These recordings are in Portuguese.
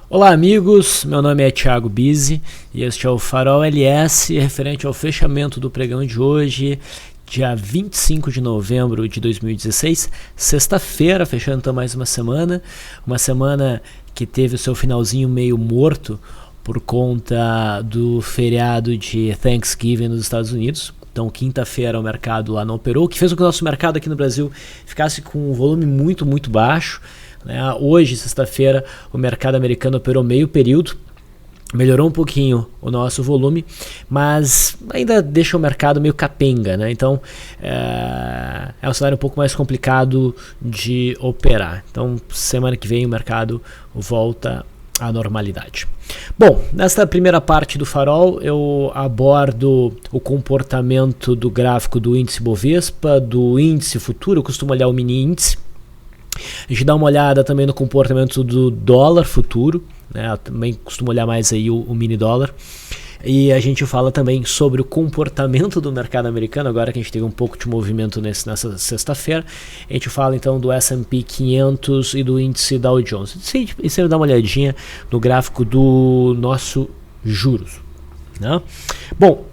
Olá amigos, meu nome é Thiago Bizzi e este é o Farol LS referente ao fechamento do pregão de hoje, dia 25 de novembro de 2016, sexta-feira, fechando então mais uma semana que teve o seu finalzinho meio morto por conta do feriado de Thanksgiving nos Estados Unidos. Então, quinta-feira o mercado lá não operou, o que fez com que o nosso mercado aqui no Brasil ficasse com um volume muito baixo. Hoje, sexta-feira, o mercado americano operou meio período, melhorou um pouquinho o nosso volume, mas ainda deixa o mercado meio capenga, né? Então é um cenário um pouco mais complicado de operar. Então, semana que vem o mercado volta à normalidade. Bom, nesta primeira parte do Farol eu abordo o comportamento do gráfico do índice Bovespa, do índice futuro, eu costumo olhar o mini índice. A gente dá uma olhada também no comportamento do dólar futuro, né? Eu também costumo olhar mais aí o mini dólar. E a gente fala também sobre o comportamento do mercado americano, agora que a gente teve um pouco de movimento nessa sexta-feira. A gente fala então do S&P 500 e do índice Dow Jones. E sempre dá uma olhadinha no gráfico do nosso juros, né? Bom,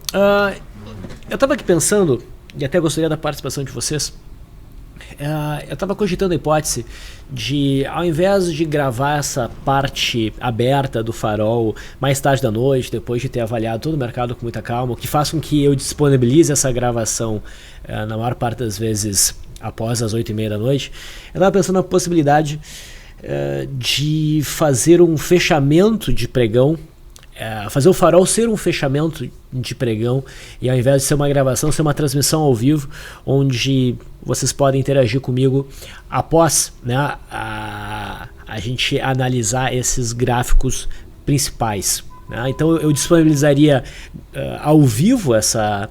eu estava aqui pensando, e até gostaria da participação de vocês. Eu estava cogitando a hipótese de, ao invés de gravar essa parte aberta do Farol mais tarde da noite, depois de ter avaliado todo o mercado com muita calma, o que faz com que eu disponibilize essa gravação na maior parte das vezes após as 8h30 da noite, eu estava pensando na possibilidade de fazer um fechamento de pregão, fazer o Farol ser um fechamento de pregão e ao invés de ser uma gravação, ser uma transmissão ao vivo, onde vocês podem interagir comigo após, né, a gente analisar esses gráficos principais, né? Então eu disponibilizaria ao vivo essa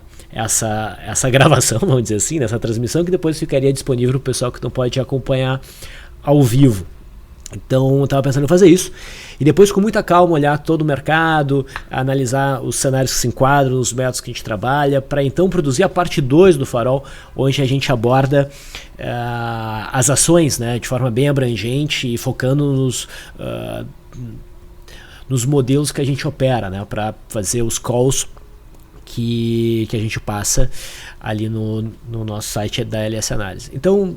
gravação, vamos dizer assim, nessa transmissão, que depois ficaria disponível para o pessoal que não pode acompanhar ao vivo. Então eu estava pensando em fazer isso e depois com muita calma olhar todo o mercado, analisar os cenários que se enquadram, os métodos que a gente trabalha, para então produzir a parte 2 do Farol, onde a gente aborda as ações, né, de forma bem abrangente e focando nos modelos que a gente opera, né, para fazer os calls que a gente passa ali no nosso site da LS Análise. Então,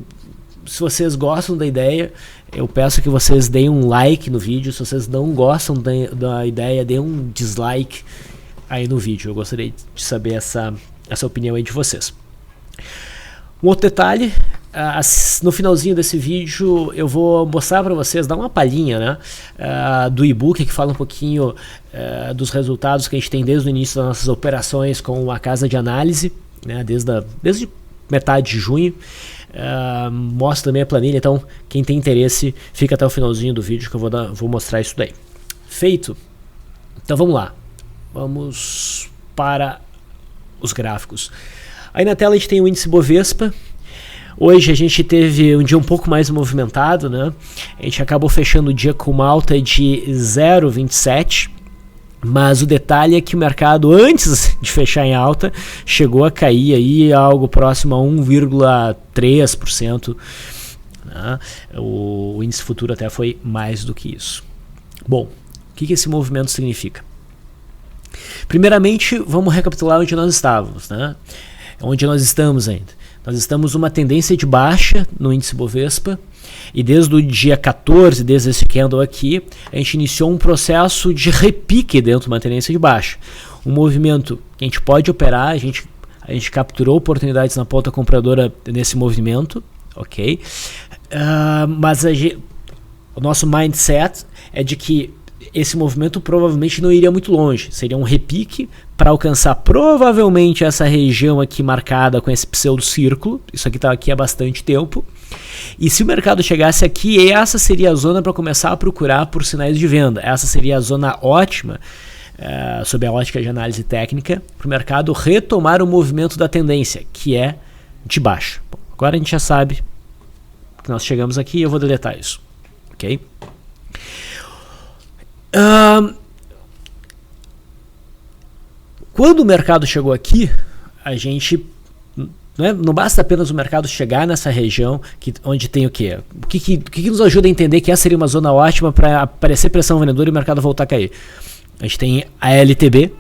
se vocês gostam da ideia, eu peço que vocês deem um like no vídeo. Se vocês não gostam da ideia, deem um dislike aí no vídeo. Eu gostaria de saber essa opinião aí de vocês. Um outro detalhe, no finalzinho desse vídeo eu vou mostrar para vocês, dar uma palhinha, né, do e-book que fala um pouquinho dos resultados que a gente tem desde o início das nossas operações com a casa de análise, né, desde metade de junho. Mostra também a planilha, então quem tem interesse fica até o finalzinho do vídeo que eu vou mostrar isso daí. Feito? Então vamos lá, vamos para os gráficos. Aí na tela a gente tem o índice Bovespa. Hoje a gente teve um dia um pouco mais movimentado, né? A gente acabou fechando o dia com uma alta de 0,27. Mas o detalhe é que o mercado, antes de fechar em alta, chegou a cair aí algo próximo a 1,3%. Né? O índice futuro até foi mais do que isso. Bom, o que esse movimento significa? Primeiramente, vamos recapitular onde nós estávamos, né? Onde nós estamos ainda. Nós estamos numa tendência de baixa no índice Bovespa e desde o dia 14, desde esse candle aqui, a gente iniciou um processo de repique dentro de uma tendência de baixa. Um movimento que a gente pode operar, a gente capturou oportunidades na ponta compradora nesse movimento, ok? Mas o nosso mindset é de que esse movimento provavelmente não iria muito longe, seria um repique para alcançar provavelmente essa região aqui marcada com esse pseudo círculo. Isso aqui está aqui há bastante tempo, e se o mercado chegasse aqui, essa seria a zona para começar a procurar por sinais de venda. Essa seria a zona ótima, sob a ótica de análise técnica, para o mercado retomar o movimento da tendência, que é de baixa. Bom, agora a gente já sabe que nós chegamos aqui e eu vou deletar isso, ok? Quando o mercado chegou aqui, a gente Não basta apenas o mercado chegar nessa região onde tem o quê? O que nos ajuda a entender que essa seria uma zona ótima para aparecer pressão vendedora e o mercado voltar a cair? A gente tem a LTB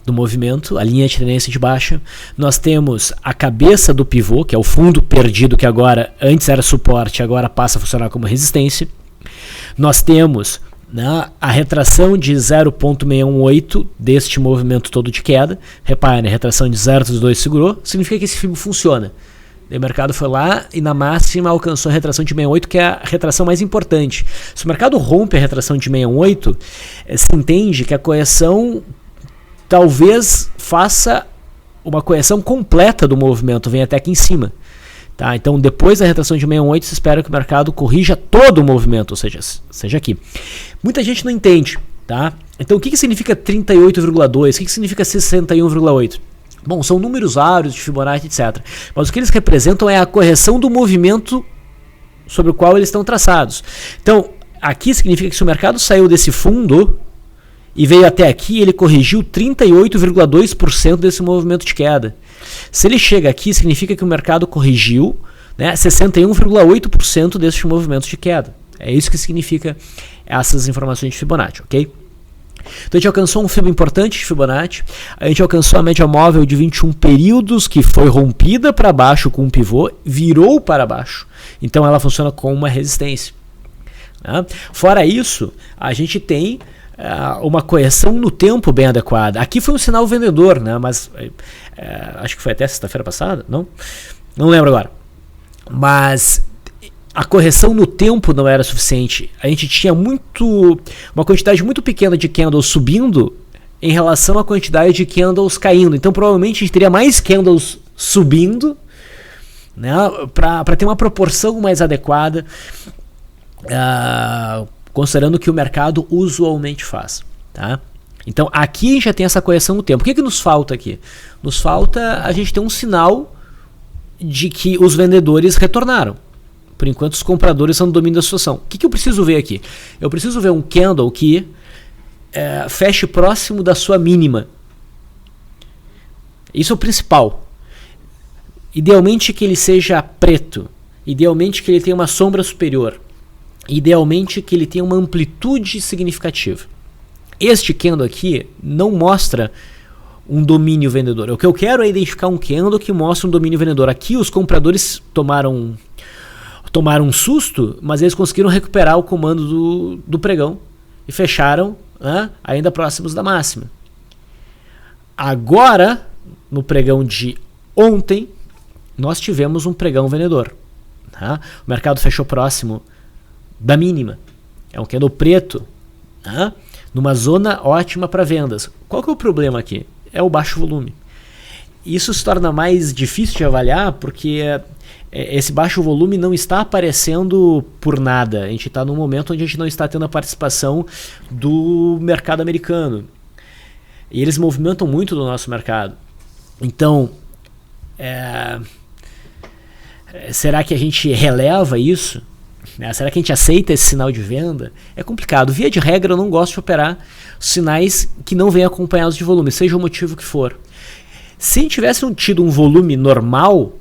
do movimento, a linha de tendência de baixa. Nós temos a cabeça do pivô, que é o fundo perdido, que agora antes era suporte, agora passa a funcionar como resistência. Nós temos, né, a retração de 0,618 deste movimento todo de queda. Repare, a retração de 0,2 segurou, significa que esse FIBO funciona. O mercado foi lá e na máxima alcançou a retração de 68, que é a retração mais importante. Se o mercado rompe a retração de 68, se entende que a correção talvez faça uma correção completa do movimento, vem até aqui em cima. Tá? Então, depois da retração de 68, se espera que o mercado corrija todo o movimento, ou seja aqui. Muita gente não entende. Tá? Então, o que significa 38,2? O que significa 61,8? Bom, são números áureos de Fibonacci, etc. Mas o que eles representam é a correção do movimento sobre o qual eles estão traçados. Então, aqui significa que se o mercado saiu desse fundo e veio até aqui, ele corrigiu 38,2% desse movimento de queda. Se ele chega aqui, significa que o mercado corrigiu, né, 61,8% deste movimento de queda. É isso que significa essas informações de Fibonacci, ok? Então a gente alcançou um FIBO importante de Fibonacci, a gente alcançou a média móvel de 21 períodos, que foi rompida para baixo com um pivô, virou para baixo, então ela funciona como uma resistência. Né? Fora isso, a gente tem uma correção no tempo bem adequada. Aqui foi um sinal vendedor, né? Mas acho que foi até sexta-feira passada, não lembro agora. Mas a correção no tempo não era suficiente. A gente tinha uma quantidade muito pequena de candles subindo em relação à quantidade de candles caindo. Então provavelmente a gente teria mais candles subindo, né, para ter uma proporção mais adequada, considerando o que o mercado usualmente faz. Tá? Então aqui a gente já tem essa correção no tempo. O que nos falta aqui? Nos falta a gente ter um sinal de que os vendedores retornaram. Por enquanto os compradores são no domínio da situação. O que eu preciso ver aqui? Eu preciso ver um candle que feche próximo da sua mínima. Isso é o principal. Idealmente que ele seja preto. Idealmente que ele tenha uma sombra superior. Idealmente que ele tenha uma amplitude significativa. Este candle aqui não mostra um domínio vendedor. O que eu quero é identificar um candle que mostra um domínio vendedor. Aqui os compradores tomaram um susto, mas eles conseguiram recuperar o comando do pregão e fecharam, né, ainda próximos da máxima. Agora, no pregão de ontem, nós tivemos um pregão vendedor. Tá? O mercado fechou próximo da mínima. É um candle preto, tá? Numa zona ótima para vendas. Qual que é o problema aqui? É o baixo volume. Isso se torna mais difícil de avaliar porque esse baixo volume não está aparecendo por nada. A gente está num momento onde a gente não está tendo a participação do mercado americano. E eles movimentam muito do nosso mercado. Então, será que a gente releva isso? Será que a gente aceita esse sinal de venda? É complicado. Via de regra, eu não gosto de operar sinais que não vêm acompanhados de volume, seja o motivo que for. Se a gente tivesse tido um volume normal,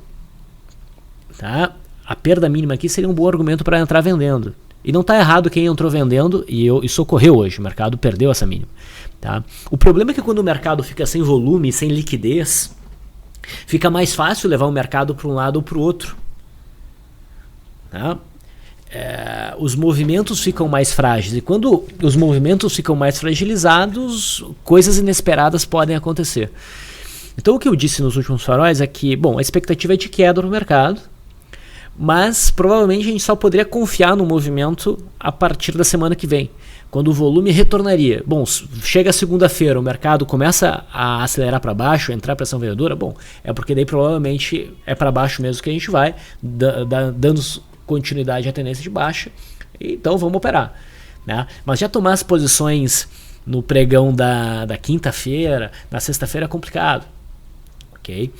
tá, a perda mínima aqui seria um bom argumento para entrar vendendo. E não está errado quem entrou vendendo e socorreu hoje. O mercado perdeu essa mínima. Tá? O problema é que quando o mercado fica sem volume, sem liquidez, fica mais fácil levar o mercado para um lado ou para o outro. Tá? Os movimentos ficam mais frágeis. E quando os movimentos ficam mais fragilizados, coisas inesperadas podem acontecer. Então o que eu disse nos últimos faróis é que, bom, a expectativa é de queda no mercado, mas provavelmente a gente só poderia confiar no movimento a partir da semana que vem, quando o volume retornaria. Bom, chega a segunda-feira, o mercado começa a acelerar para baixo, entrar pressão vendedora, bom, é porque daí provavelmente é para baixo mesmo que a gente vai, dando continuidade à tendência de baixa, então vamos operar. Né? Mas já tomar as posições no pregão da quinta-feira, na sexta-feira é complicado. Okay?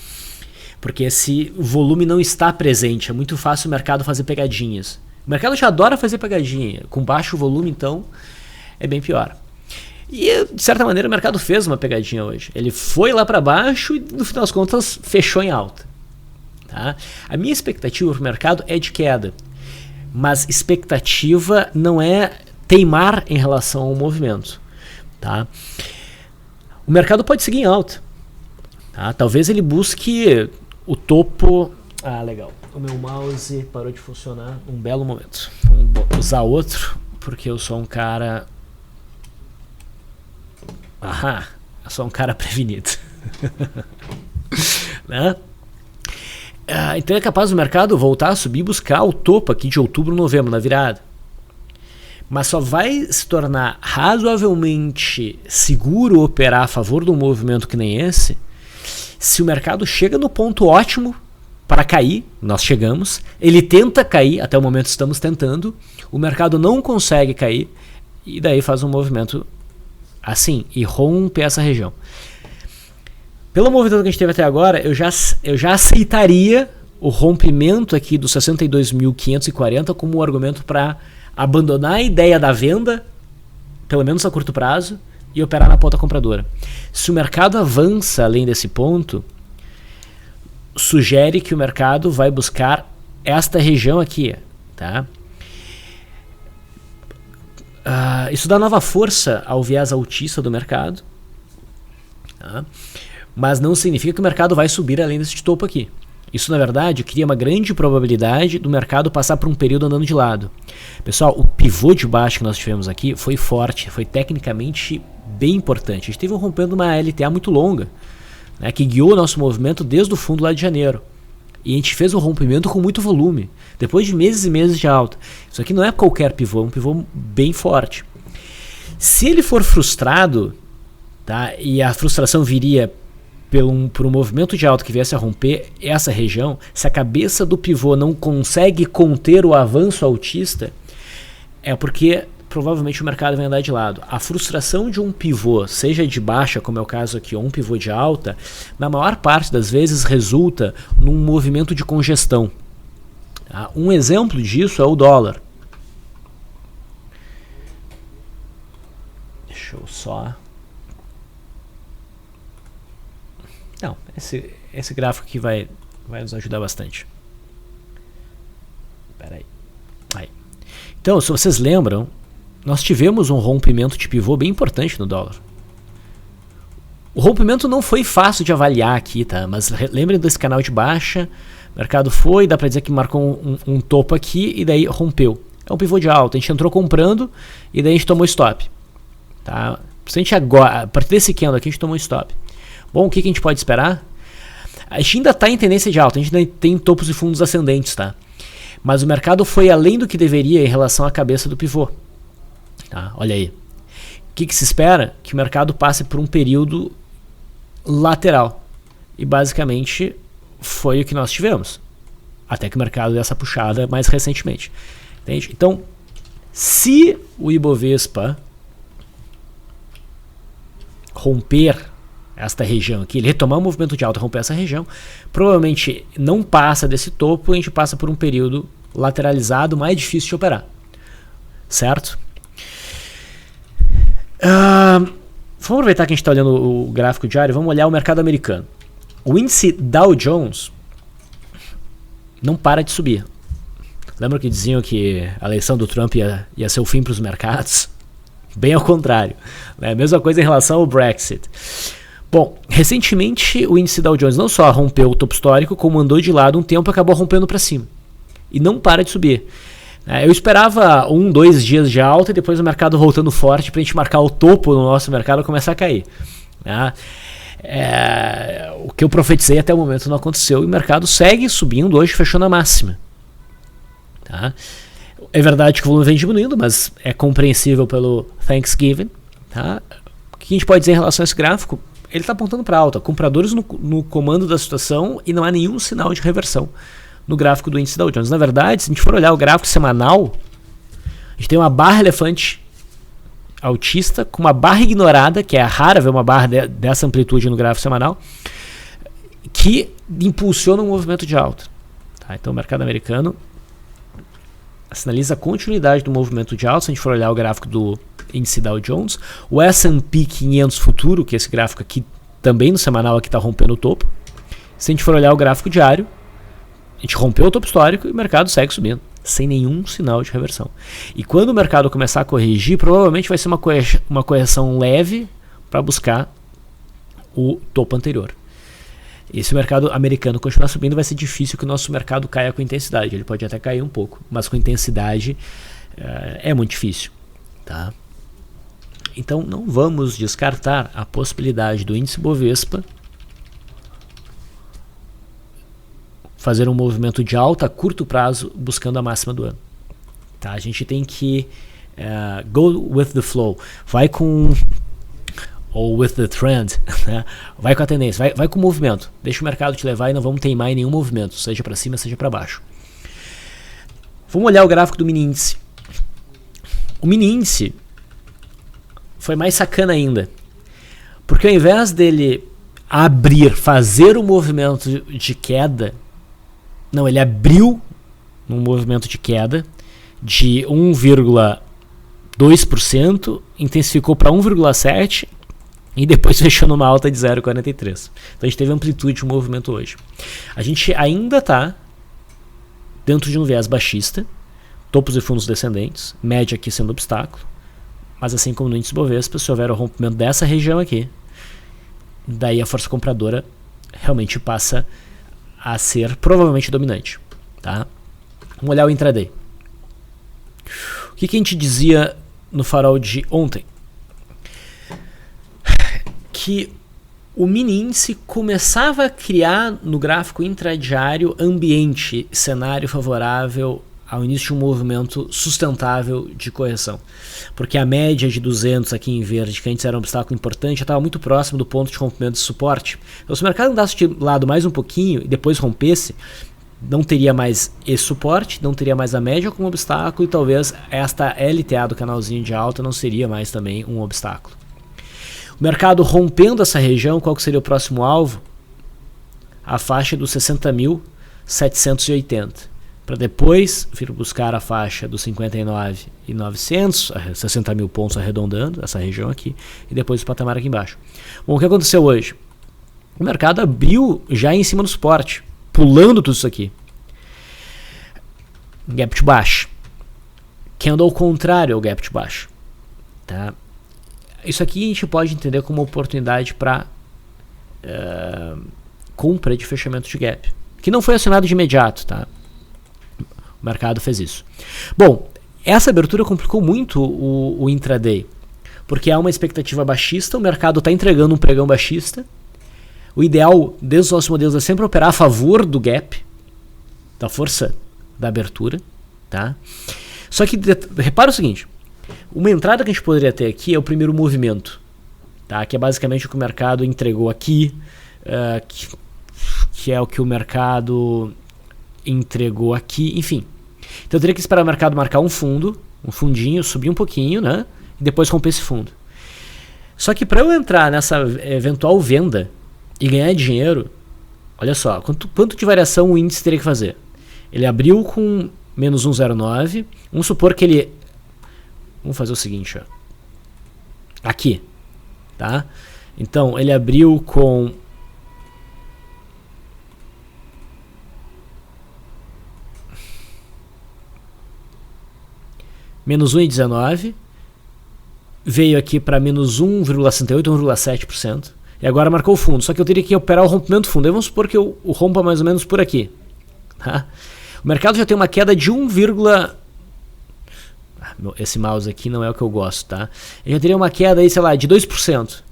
Porque se o volume não está presente, é muito fácil o mercado fazer pegadinhas. O mercado já adora fazer pegadinha, com baixo volume então é bem pior. E de certa maneira o mercado fez uma pegadinha hoje. Ele foi lá para baixo e no final das contas fechou em alta. Tá? A minha expectativa para o mercado é de queda, mas expectativa não é teimar em relação ao movimento. Tá? O mercado pode seguir em alta. Tá? Talvez ele busque o topo. Ah, legal. O meu mouse parou de funcionar um belo momento. Vamos usar outro, porque eu sou um cara... Aham, eu sou um cara prevenido. Né? Então é capaz do mercado voltar a subir e buscar o topo aqui de outubro, novembro, na virada. Mas só vai se tornar razoavelmente seguro operar a favor de um movimento que nem esse se o mercado chega no ponto ótimo para cair. Nós chegamos, ele tenta cair, até o momento estamos tentando, o mercado não consegue cair e daí faz um movimento assim e rompe essa região. Pelo movimento que a gente teve até agora, eu já aceitaria o rompimento aqui dos 62.540 como um argumento para abandonar a ideia da venda, pelo menos a curto prazo, e operar na ponta compradora. Se o mercado avança além desse ponto, sugere que o mercado vai buscar esta região aqui. Tá? Isso dá nova força ao viés altista do mercado. Tá? Mas não significa que o mercado vai subir além desse topo aqui. Isso, na verdade, cria uma grande probabilidade do mercado passar por um período andando de lado. Pessoal, o pivô de baixo que nós tivemos aqui foi forte, foi tecnicamente bem importante. A gente teve um rompendo uma LTA muito longa, né, que guiou o nosso movimento desde o fundo lá de janeiro. E a gente fez um rompimento com muito volume, depois de meses e meses de alta. Isso aqui não é qualquer pivô, é um pivô bem forte. Se ele for frustrado, tá, e a frustração viria por um movimento de alta que viesse a romper essa região, se a cabeça do pivô não consegue conter o avanço altista, é porque provavelmente o mercado vai andar de lado. A frustração de um pivô, seja de baixa, como é o caso aqui, ou um pivô de alta, na maior parte das vezes resulta num movimento de congestão. Tá? Um exemplo disso é o dólar. Deixa eu só... Não, esse gráfico aqui vai nos ajudar bastante. Espera aí. Então, se vocês lembram, nós tivemos um rompimento de pivô bem importante no dólar. O rompimento não foi fácil de avaliar aqui, tá? Mas lembrem desse canal de baixa, o mercado foi, dá para dizer que marcou um topo aqui e daí rompeu. É um pivô de alta, a gente entrou comprando e daí a gente tomou stop. Tá? A partir desse candle aqui a gente tomou stop. Bom, o que a gente pode esperar? A gente ainda está em tendência de alta, a gente ainda tem topos e fundos ascendentes, tá? Mas o mercado foi além do que deveria em relação à cabeça do pivô. Tá? Olha aí. O que se espera? Que o mercado passe por um período lateral. E basicamente foi o que nós tivemos. Até que o mercado deu essa puxada mais recentemente. Entende? Então, se o Ibovespa romper esta região aqui, ele retomar o movimento de alta, romper essa região, provavelmente não passa desse topo, a gente passa por um período lateralizado mais difícil de operar, certo? Vamos aproveitar que a gente está olhando o gráfico diário, vamos olhar o mercado americano. O índice Dow Jones não para de subir. Lembra que diziam que a eleição do Trump ia ser o fim para os mercados? Bem ao contrário, né? A mesma coisa em relação ao Brexit. Bom, recentemente o índice Dow Jones não só rompeu o topo histórico, como andou de lado um tempo e acabou rompendo para cima. E não para de subir. Eu esperava 2 dias de alta e depois o mercado voltando forte para a gente marcar o topo no nosso mercado e começar a cair. O que eu profetizei até o momento não aconteceu e o mercado segue subindo, hoje fechou na máxima. Tá? É verdade que o volume vem diminuindo, mas é compreensível pelo Thanksgiving. Tá? O que a gente pode dizer em relação a esse gráfico? Ele está apontando para alta, compradores no comando da situação e não há nenhum sinal de reversão no gráfico do índice Dow Jones. Na verdade, se a gente for olhar o gráfico semanal, a gente tem uma barra elefante altista com uma barra ignorada, que é rara ver uma barra dessa amplitude no gráfico semanal, que impulsiona um movimento de alta. Tá? Então o mercado americano sinaliza a continuidade do movimento de alta. Se a gente for olhar o gráfico do índice Dow Jones, o S&P 500 futuro, que é esse gráfico aqui também no semanal aqui está rompendo o topo. Se a gente for olhar o gráfico diário, gente rompeu o topo histórico e o mercado segue subindo, sem nenhum sinal de reversão. E quando o mercado começar a corrigir, provavelmente vai ser uma correção leve para buscar o topo anterior. E se o mercado americano continuar subindo, vai ser difícil que o nosso mercado caia com intensidade. Ele pode até cair um pouco, mas com intensidade é muito difícil. Tá? Então não vamos descartar a possibilidade do índice Bovespa fazer um movimento de alta a curto prazo buscando a máxima do ano. Tá? A gente tem que go with the flow. Vai com... ou with the trend, né? Vai com a tendência, vai com o movimento. Deixa o mercado te levar e não vamos teimar em nenhum movimento, seja para cima, seja para baixo. Vamos olhar o gráfico do mini índice. O mini índice foi mais sacana ainda, porque ao invés dele fazer o movimento de queda, não, ele abriu num movimento de queda de 1,2%, intensificou para 1,7%, e depois fechou numa alta de 0,43. Então a gente teve amplitude de movimento hoje. A gente ainda está dentro de um viés baixista, topos e fundos descendentes, média aqui sendo obstáculo, mas assim como no índice Bovespa, se houver o rompimento dessa região aqui, daí a força compradora realmente passa a ser provavelmente dominante. Tá? Vamos olhar o intraday. O que a gente dizia no farol de ontem? Que o mini índice começava a criar no gráfico intradiário ambiente, cenário favorável ao início de um movimento sustentável de correção. Porque a média de 200 aqui em verde, que antes era um obstáculo importante, já estava muito próximo do ponto de rompimento de suporte. Então se o mercado andasse de lado mais um pouquinho e depois rompesse, não teria mais esse suporte, não teria mais a média como obstáculo e talvez esta LTA do canalzinho de alta não seria mais também um obstáculo. O mercado rompendo essa região, qual que seria o próximo alvo? A faixa dos 60.780. Para depois vir buscar a faixa dos 59.900, 60 mil pontos arredondando, essa região aqui, e depois o patamar aqui embaixo. Bom, o que aconteceu hoje? O mercado abriu já em cima do suporte, pulando tudo isso aqui. Gap de baixo. Candle ao contrário ao gap de baixo. Tá? Isso aqui a gente pode entender como uma oportunidade para compra de fechamento de gap, que não foi acionado de imediato, tá? O mercado fez isso. Bom, essa abertura complicou muito o intraday, porque há uma expectativa baixista, o mercado está entregando um pregão baixista. O ideal, desde os nossos modelos, é sempre operar a favor do gap, da força da abertura, tá? Só que repara o seguinte, uma entrada que a gente poderia ter aqui é o primeiro movimento, tá? Que é basicamente o que o mercado entregou aqui, que é o que o mercado entregou aqui, enfim. Então eu teria que esperar o mercado marcar um fundinho, subir um pouquinho, né? E depois romper esse fundo. Só que para eu entrar nessa eventual venda e ganhar dinheiro, olha só, quanto de variação o índice teria que fazer? Ele abriu com menos 1,09, vamos supor que ele... Vamos fazer o seguinte, ó. Aqui, tá? Então, ele abriu com menos 1,19, veio aqui para menos 1,68, 1,7%, e agora marcou o fundo. Só que eu teria que operar o rompimento do fundo. Aí vamos supor que eu rompa mais ou menos por aqui. Tá? O mercado já tem uma queda de 1, esse mouse aqui não é o que eu gosto, tá? Eu já teria uma queda aí, sei lá, de 2%.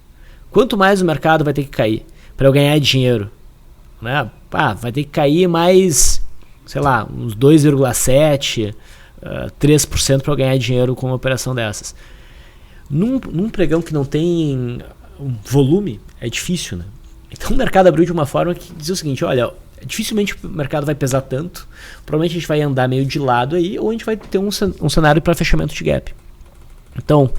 Quanto mais o mercado vai ter que cair para eu ganhar dinheiro? Né? Vai ter que cair mais, sei lá, uns 2,7%, 3% para eu ganhar dinheiro com uma operação dessas. Num pregão que não tem volume, é difícil, né? Então o mercado abriu de uma forma que diz o seguinte, olha, dificilmente o mercado vai pesar tanto, provavelmente a gente vai andar meio de lado aí, ou a gente vai ter um cenário para fechamento de gap. Então,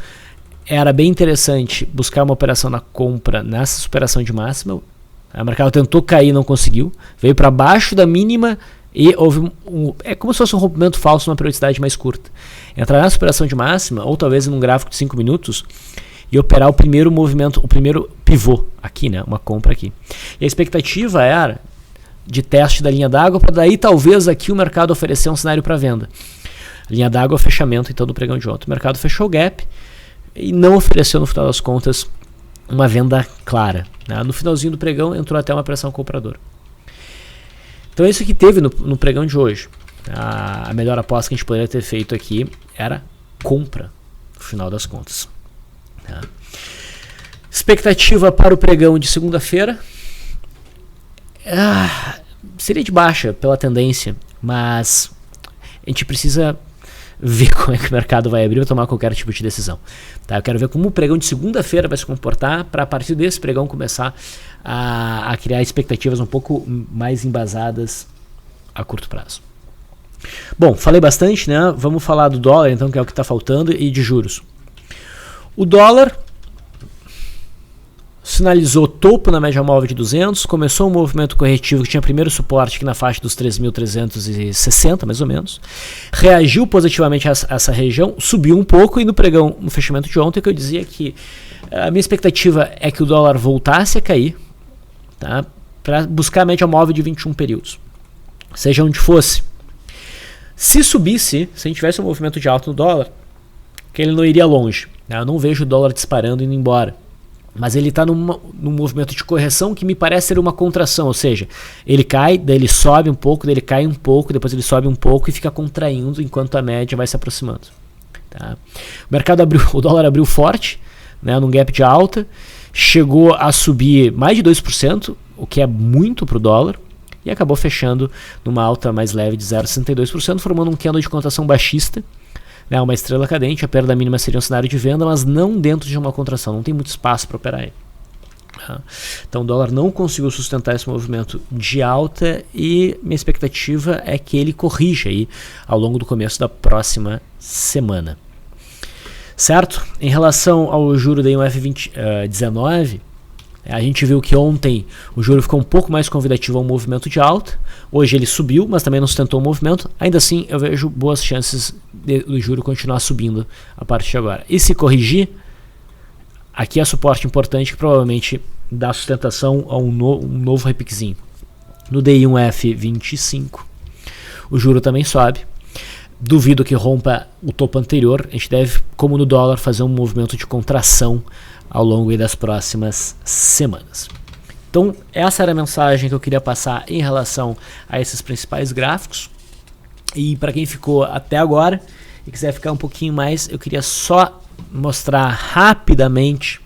era bem interessante buscar uma operação na compra nessa superação de máxima. O mercado tentou cair, não conseguiu, veio para baixo da mínima e houve é como se fosse um rompimento falso numa periodicidade mais curta. Entrar na superação de máxima, ou talvez num gráfico de 5 minutos, e operar o primeiro movimento, o primeiro pivô aqui, né, uma compra aqui. E a expectativa era de teste da linha d'água, para daí talvez aqui o mercado oferecer um cenário para venda. Linha d'água, fechamento então do pregão de ontem. O mercado fechou o gap e não ofereceu no final das contas uma venda clara, né? No finalzinho do pregão entrou até uma pressão compradora. Então é isso que teve no pregão de hoje. A melhor aposta que a gente poderia ter feito aqui era compra, no final das contas. Tá? Expectativa para o pregão de segunda-feira seria de baixa pela tendência, mas a gente precisa ver como é que o mercado vai abrir para tomar qualquer tipo de decisão. Tá? Eu quero ver como o pregão de segunda-feira vai se comportar para a partir desse pregão começar a criar expectativas um pouco mais embasadas a curto prazo. Bom, falei bastante, né? Vamos falar do dólar então, que é o que está faltando, e de juros. O dólar sinalizou topo na média móvel de 200, começou um movimento corretivo que tinha primeiro suporte aqui na faixa dos 3.360, mais ou menos, reagiu positivamente a essa região, subiu um pouco, e no pregão, no fechamento de ontem, que eu dizia que a minha expectativa é que o dólar voltasse a cair, tá, para buscar a média móvel de 21 períodos, seja onde fosse. Se subisse, se a gente tivesse um movimento de alta no dólar, que ele não iria longe, né? Eu não vejo o dólar disparando e indo embora. Mas ele está num movimento de correção que me parece ser uma contração, ou seja, ele cai, daí ele sobe um pouco, daí ele cai um pouco, depois ele sobe um pouco e fica contraindo enquanto a média vai se aproximando. Tá? O mercado abriu, o dólar abriu forte, né, num gap de alta, chegou a subir mais de 2%, o que é muito para o dólar, e acabou fechando numa alta mais leve de 0,62%, formando um candle de cotação baixista, né, uma estrela cadente. A perda mínima seria um cenário de venda, mas não dentro de uma contração, não tem muito espaço para operar aí. Então o dólar não conseguiu sustentar esse movimento de alta e minha expectativa é que ele corrija aí ao longo do começo da próxima semana. Certo? Em relação ao juro da F19, a gente viu que ontem o juro ficou um pouco mais convidativo ao movimento de alta. Hoje ele subiu, mas também não sustentou o movimento. Ainda assim, eu vejo boas chances do juro continuar subindo a partir de agora. E se corrigir, aqui é suporte importante que provavelmente dá sustentação a um novo repiquezinho. No DI1F25, o juro também sobe. Duvido que rompa o topo anterior. A gente deve, como no dólar, fazer um movimento de contração ao longo das próximas semanas. Então, essa era a mensagem que eu queria passar em relação a esses principais gráficos. E para quem ficou até agora e quiser ficar um pouquinho mais, eu queria só mostrar rapidamente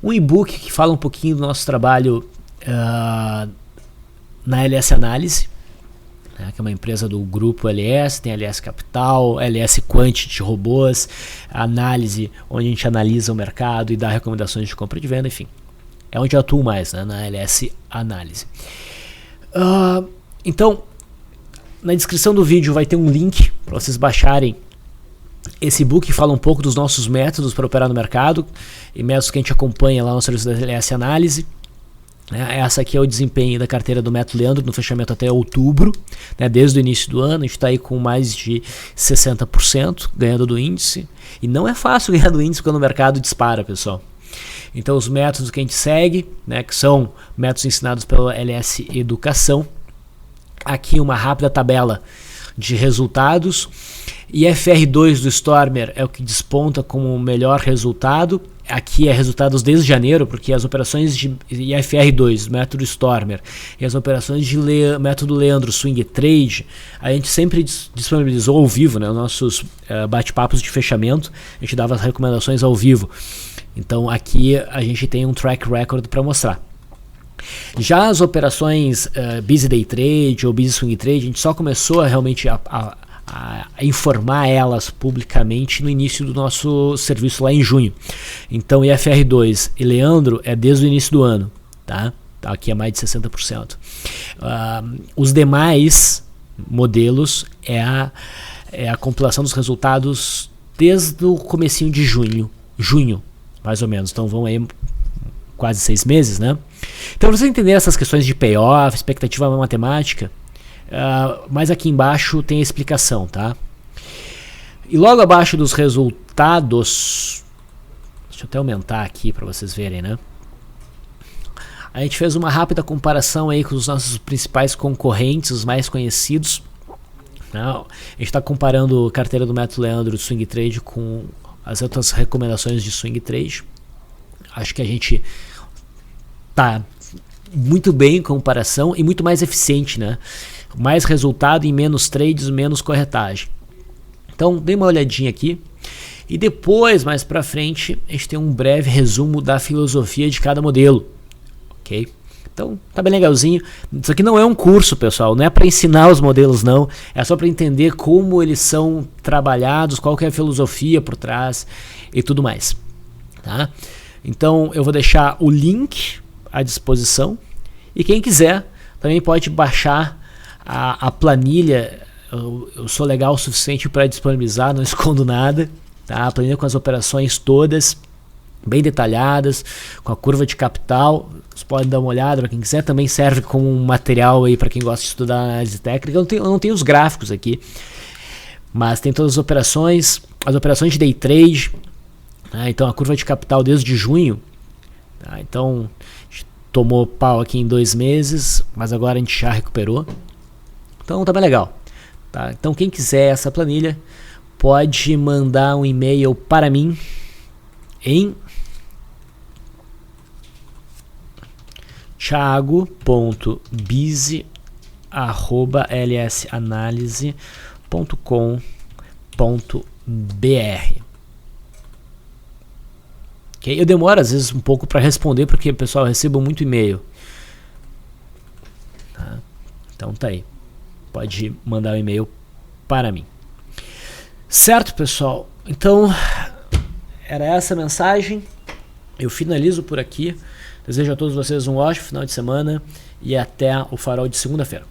um e-book que fala um pouquinho do nosso trabalho na LS Análise, né, que é uma empresa do grupo LS, tem LS Capital, LS Quant de robôs, análise, onde a gente analisa o mercado e dá recomendações de compra e de venda, enfim. É onde eu atuo mais, né, na LS Análise. Então, na descrição do vídeo vai ter um link para vocês baixarem esse e-book que fala um pouco dos nossos métodos para operar no mercado e métodos que a gente acompanha lá no serviço da LS Análise. Essa aqui é o desempenho da carteira do método Leandro no fechamento até outubro, né, desde o início do ano. A gente está aí com mais de 60% ganhando do índice, e não é fácil ganhar do índice quando o mercado dispara, pessoal. Então os métodos que a gente segue, né, que são métodos ensinados pela LS Educação, aqui uma rápida tabela de resultados. IFR2 do Stormer é o que desponta como o melhor resultado. Aqui é resultados desde janeiro, porque as operações de IFR2, método Stormer, e as operações de método Leandro, Swing Trade, a gente sempre disponibilizou ao vivo, né, os nossos bate-papos de fechamento, a gente dava as recomendações ao vivo. Então aqui a gente tem um track record para mostrar. Já as operações Busy Day Trade ou Busy Swing Trade, a gente só começou a realmente a informar elas publicamente no início do nosso serviço lá em junho. Então IFR2 e Leandro é desde o início do ano, tá? Aqui é mais de 60%. Os demais modelos é a compilação dos resultados desde o comecinho de junho, mais ou menos. Então vão aí quase 6 meses, né? Então, para você entender essas questões de payoff, expectativa matemática, mas aqui embaixo tem a explicação, tá? E logo abaixo dos resultados, deixa eu até aumentar aqui para vocês verem, né? A gente fez uma rápida comparação aí com os nossos principais concorrentes, os mais conhecidos. A gente está comparando a carteira do Método Leandro de Swing Trade com as outras recomendações de Swing Trade. Acho que a gente tá muito bem em comparação e muito mais eficiente, né? Mais resultado em menos trades, menos corretagem. Então, dê uma olhadinha aqui. E depois, mais pra frente, a gente tem um breve resumo da filosofia de cada modelo. Ok? Então, tá bem legalzinho. Isso aqui não é um curso, pessoal. Não é para ensinar os modelos, não. É só para entender como eles são trabalhados, qual que é a filosofia por trás e tudo mais. Tá? Então, eu vou deixar o link à disposição. E quem quiser, também pode baixar a planilha. Eu sou legal o suficiente para disponibilizar, não escondo nada. Tá? A planilha com as operações todas, bem detalhadas, com a curva de capital. Vocês podem dar uma olhada para quem quiser. Também serve como um material aí para quem gosta de estudar análise técnica. Eu não tenho os gráficos aqui, mas tem todas as operações de day trade. Tá? Então a curva de capital desde junho. Tá? Então a gente tomou pau aqui em 2 meses, mas agora a gente já recuperou. Então tá bem legal. Tá? Então quem quiser essa planilha pode mandar um e-mail para mim em thiago.bizi@lsanalise.com.br. Okay? Eu demoro às vezes um pouco para responder porque, pessoal, eu recebo muito e-mail. Tá? Então tá aí. Pode mandar um e-mail para mim. Certo, pessoal? Então, era essa a mensagem. Eu finalizo por aqui. Desejo a todos vocês um ótimo final de semana e até o farol de segunda-feira.